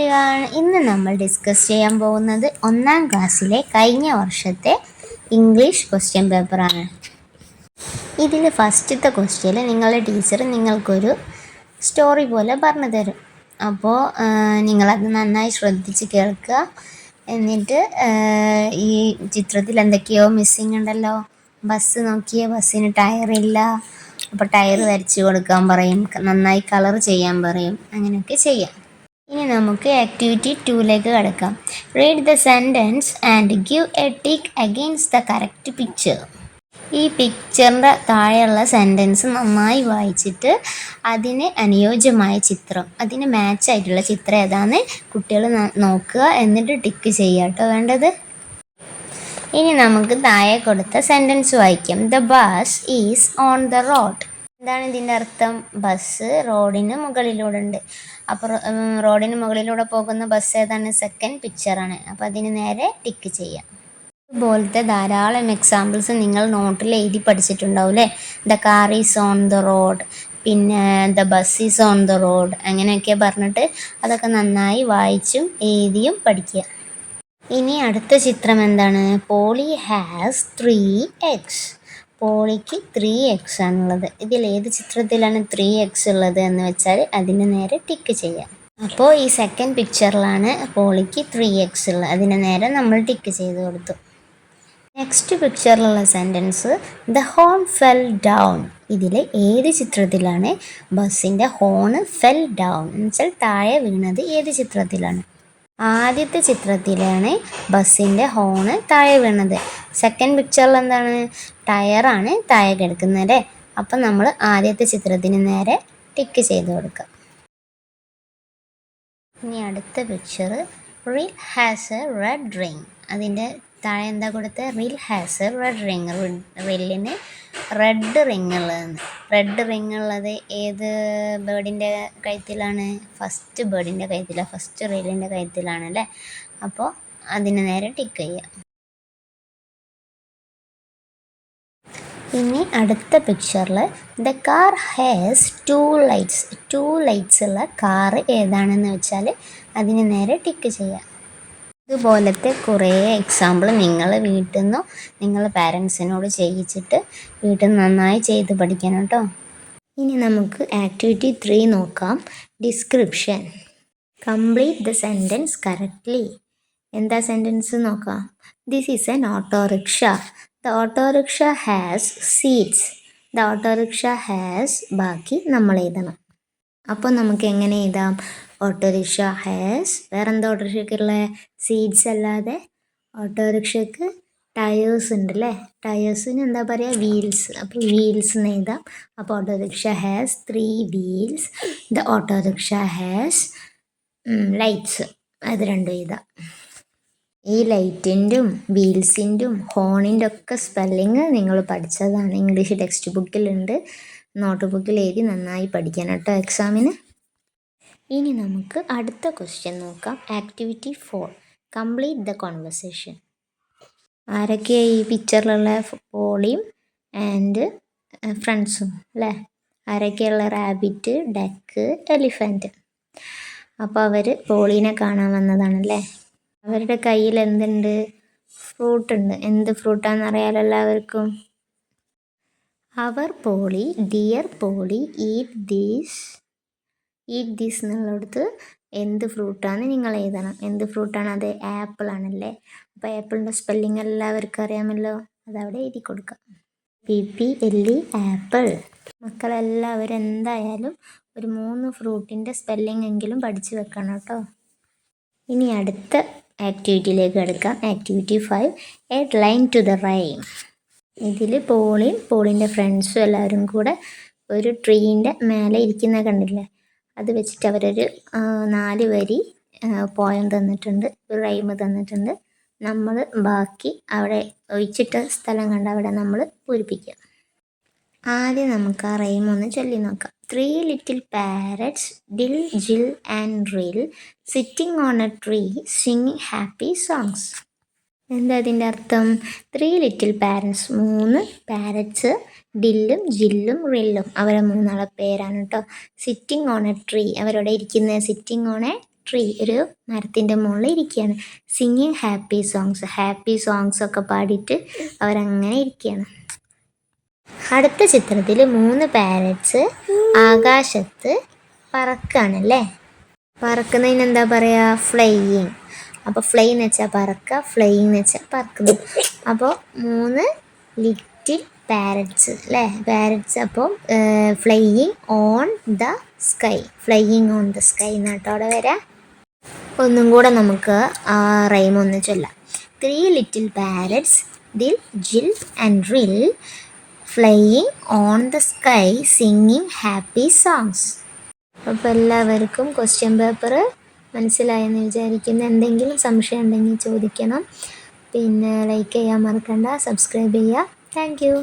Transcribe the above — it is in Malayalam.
എവരിവൺ, ഇന്ന് നമ്മൾ ഡിസ്കസ് ചെയ്യാൻ പോകുന്നത് 1ാം ക്ലാസ്സിലെ കഴിഞ്ഞ വർഷത്തെ ഇംഗ്ലീഷ് ക്വസ്റ്റ്യൻ പേപ്പറാണ്. ഇതിൽ ഫസ്റ്റത്തെ ക്വസ്റ്റ്യനിൽ നിങ്ങളുടെ ടീച്ചർ നിങ്ങൾക്കൊരു സ്റ്റോറി പോലെ പറഞ്ഞു തരും. അപ്പോൾ നിങ്ങളത് നന്നായി ശ്രദ്ധിച്ച് കേൾക്കുക. എന്നിട്ട് ഈ ചിത്രത്തിൽ എന്തൊക്കെയോ മിസ്സിങ് ഉണ്ടല്ലോ. ബസ് നോക്കിയേ, ബസ്സിന് ടയറില്ല. അപ്പോൾ ടയർ വരച്ച് കൊടുക്കാൻ പറയും, നന്നായി കളർ ചെയ്യാൻ പറയും, അങ്ങനെയൊക്കെ ചെയ്യാം. ഇനി നമുക്ക് ആക്ടിവിറ്റി 2ലേക്ക് കടക്കാം. Read the sentence and give A tick against the correct picture. ഈ പിക്ചറിൻ്റെ താഴെയുള്ള സെൻറ്റൻസ് നന്നായി വായിച്ചിട്ട് അതിന് അനുയോജ്യമായ ചിത്രം, അതിന് മാച്ചായിട്ടുള്ള ചിത്രം ഏതാണെന്ന് കുട്ടികൾ നോക്കുക, എന്നിട്ട് ടിക്ക് ചെയ്യുക കേട്ടോ വേണ്ടത്. ഇനി നമുക്ക് താഴെ കൊടുത്ത സെൻറ്റൻസ് വായിക്കാം. The bus is on the road. എന്താണ് ഇതിൻ്റെ അർത്ഥം? ബസ് റോഡിന് മുകളിലൂടെ ഉണ്ട്. അപ്പോൾ റോഡിന് മുകളിലൂടെ പോകുന്ന ബസ് ഏതാണ്? സെക്കൻഡ് പിക്ചറാണ്. അപ്പോൾ അതിന് നേരെ ടിക്ക് ചെയ്യാം. ഇതുപോലത്തെ ധാരാളം എക്സാമ്പിൾസ് നിങ്ങൾ നോട്ടിൽ എഴുതി പഠിച്ചിട്ടുണ്ടാവും അല്ലേ? The car is on the road, പിന്നെ the bus is on the road, അങ്ങനെയൊക്കെ പറഞ്ഞിട്ട് അതൊക്കെ നന്നായി വായിച്ചും എഴുതിയും പഠിക്കുക. ഇനി അടുത്ത ചിത്രം എന്താണ്? Polly has 3 eggs. പോളിക്ക് 3 eggs ആണുള്ളത്. ഇതിൽ ഏത് ചിത്രത്തിലാണ് 3 eggs ഉള്ളത് എന്ന് വെച്ചാൽ അതിന് നേരെ ടിക്ക് ചെയ്യാം. അപ്പോൾ ഈ സെക്കൻഡ് പിക്ചറിലാണ് പോളിക്ക് 3 eggs ഉള്ളത്, അതിന് നേരെ നമ്മൾ ടിക്ക് ചെയ്ത് കൊടുത്തു. നെക്സ്റ്റ് പിക്ചറിലുള്ള sentence the horn fell down. ഇതിൽ ഏത് ചിത്രത്തിലാണ് ബസ്സിൻ്റെ ഹോണ് ഫെൽ ഡൗൺ എന്ന് വെച്ചാൽ താഴെ വീണത് ഏത് ചിത്രത്തിലാണ്? ആദ്യത്തെ ചിത്രത്തിലാണ് ബസ്സിൻ്റെ ഹോണ് താഴെ വീണത്. സെക്കൻഡ് പിക്ചറിൽ എന്താണ്? ടയറാണ് താഴെ കിടക്കുന്നത് അല്ലേ? അപ്പം നമ്മൾ ആദ്യത്തെ ചിത്രത്തിന് നേരെ ടിക്ക് ചെയ്ത് കൊടുക്കുക. ഇനി അടുത്ത പിക്ചർ റിൽ ഹാസ് എ റെഡ് റിങ്. അതിൻ്റെ താഴെ എന്താ കൊടുത്തത്? Rill has a red ring. റില്ലിന് റെഡ് റിങ് ഉള്ളതെന്ന്. റെഡ് റിങ് ഉള്ളത് ഏത് ബേർഡിൻ്റെ കഴുത്തിലാണ്? ഫസ്റ്റ് ബേർഡിൻ്റെ കഴുത്തിലാണ്, ഫസ്റ്റ് റില്ലിൻ്റെ കഴുത്തിലാണ് അല്ലേ? അപ്പോൾ അതിന് നേരെ ടിക്ക് ചെയ്യുക. ഇനി അടുത്ത പിക്ചറിൽ the car has 2 lights. 2 lights ഉള്ള കാറ് ഏതാണെന്ന് വെച്ചാൽ അതിന് നേരെ ടിക്ക് ചെയ്യുക. ഇതുപോലത്തെ കുറേ എക്സാമ്പിൾ നിങ്ങൾ വീട്ടിൽ നിന്നോ നിങ്ങൾ പാരൻസിനോട് ചെയ്യിച്ചിട്ട് വീട്ടിൽ നിന്ന് നന്നായി ചെയ്ത് പഠിക്കണം കേട്ടോ. ഇനി നമുക്ക് ആക്ടിവിറ്റി 3 നോക്കാം. Description. Complete the sentence correctly. എന്താ സെൻറ്റൻസ് നോക്കാം. This is an autorickshaw. The autorickshaw has seats. The autorickshaw has, ബാക്കി നമ്മൾ എഴുതണം. അപ്പോൾ നമുക്ക് എങ്ങനെ എഴുതാം? ഓട്ടോറിക്ഷ ഹാസ്, വേറെന്താ ഓട്ടോറിക്ഷയ്ക്കുള്ള? സീറ്റ്സ് അല്ലാതെ ഓട്ടോറിക്ഷയ്ക്ക് ടയേഴ്സ് ഉണ്ട് അല്ലേ? ടയേഴ്സിന് എന്താ പറയുക? വീൽസ്. അപ്പോൾ വീൽസ് എന്ന് എഴുതാം. അപ്പോൾ autorickshaw has 3 wheels. The autorickshaw has lights. അത് രണ്ടും എഴുതാം. ഈ ലൈറ്റിൻ്റെയും വീൽസിൻ്റെയും ഹോണിൻ്റെ ഒക്കെ സ്പെല്ലിങ് നിങ്ങൾ പഠിച്ചതാണ്. ഇംഗ്ലീഷ് ടെക്സ്റ്റ് ബുക്കിലുണ്ട്, നോട്ട് ബുക്കിൽ എഴുതി നന്നായി പഠിക്കണം കേട്ടോ എക്സാമിന്. ഇനി നമുക്ക് അടുത്ത ക്വസ്റ്റ്യൻ നോക്കാം. Activity 4 complete the conversation. ആരൊക്കെയാണ് ഈ പിക്ചറിലുള്ള? പോളിയും ആൻഡ് ഫ്രണ്ട്സും അല്ലേ? ആരൊക്കെയുള്ള? Rabbit, duck, elephant. അപ്പോൾ അവർ പോളീനെ കാണാൻ വന്നതാണല്ലേ. അവരുടെ കയ്യിൽ എന്തുണ്ട്? ഫ്രൂട്ട് ഉണ്ട്. എന്ത് ഫ്രൂട്ടാണെന്ന് അറിയാലോ എല്ലാവർക്കും. അവർ Polly, dear Polly, eat these എന്നുള്ളടത്ത് എന്ത് ഫ്രൂട്ടാണ് നിങ്ങൾ എഴുതണം. എന്ത് ഫ്രൂട്ടാണ് അത്? ആപ്പിൾ ആണല്ലേ. അപ്പോൾ ആപ്പിളിൻ്റെ സ്പെല്ലിംഗ് എല്ലാവർക്കും അറിയാമല്ലോ, അതവിടെ എഴുതി കൊടുക്കാം. PPLE apple. മക്കളെല്ലാവരും എന്തായാലും ഒരു 3 ഫ്രൂട്ടിൻ്റെ സ്പെല്ലിംഗ് എങ്കിലും പഠിച്ചു വെക്കണം കേട്ടോ. ഇനി അടുത്ത ആക്ടിവിറ്റിയിലേക്ക് എടുക്കാം. Activity 5 add line to the rhyme. ഇതിൽ പോളിൻ്റെ ഫ്രണ്ട്സും എല്ലാവരും കൂടെ ഒരു ട്രീൻ്റെ മേലെ ഇരിക്കുന്ന കണ്ടില്ലേ, അത് വെച്ചിട്ട് അവരൊരു 4 വരി പോയം തന്നിട്ടുണ്ട്, ഒരു റൈം തന്നിട്ടുണ്ട്. നമ്മൾ ബാക്കി അവിടെ ഒഴിച്ചിട്ട സ്ഥലം കണ്ട് അവിടെ നമ്മൾ പൂരിപ്പിക്കുക. ആദ്യം നമുക്ക് ആ റൈം ഒന്ന് ചൊല്ലി നോക്കാം. 3 little parrots, Dill, Jill and Rill, sitting on a tree, singing happy songs. എന്താ അതിൻ്റെ അർത്ഥം? 3 little parrots, 3 പാരറ്റ്സ്, ഡില്ലും ജില്ലും റില്ലും അവരെ 3 പേരാണ് കേട്ടോ. സിറ്റിംഗ് ഓൺ എ ട്രീ, അവരോടെ ഇരിക്കുന്നത് സിറ്റിംഗ് ഓൺ എ ട്രീ, ഒരു മരത്തിൻ്റെ മുകളിൽ ഇരിക്കുകയാണ്. സിംഗിങ് ഹാപ്പി സോങ്സ് ഒക്കെ പാടിയിട്ട് അവരങ്ങനെ ഇരിക്കുകയാണ്. അടുത്ത ചിത്രത്തിൽ 3 പാരറ്റ്സ് ആകാശത്ത് പറക്കുകയാണല്ലേ. പറക്കുന്നതിന് എന്താ പറയുക? ഫ്ലൈയിങ്. അപ്പോൾ ഫ്ലൈ എന്ന് വെച്ചാൽ പറക്കുക, ഫ്ലൈയിങ് എന്ന് വെച്ചാൽ പറക്കുന്നു. അപ്പോൾ 3 ലിറ്റിൽ പാരറ്റ്സ് അല്ലേ, പാരറ്റ്സ്. അപ്പോൾ ഫ്ലൈയിങ് ഓൺ ദ സ്കൈ എന്നാട്ടോ അവിടെ വരാം. ഒന്നും കൂടെ നമുക്ക് ആ റൈം ഒന്ന് ചൊല്ലാം. 3 little parrots Dil Jal and റിൽ flying on the sky singing happy songs. അപ്പോൾ എല്ലാവർക്കും ക്വസ്റ്റ്യൻ പേപ്പർ മനസ്സിലായെന്ന് വിചാരിക്കുന്നു. എന്തെങ്കിലും സംശയം ഉണ്ടെങ്കിൽ ചോദിക്കണം. പിന്നെ ലൈക്ക് ചെയ്യാൻ മറക്കണ്ട, സബ്സ്ക്രൈബ് ചെയ്യുക. Thank you.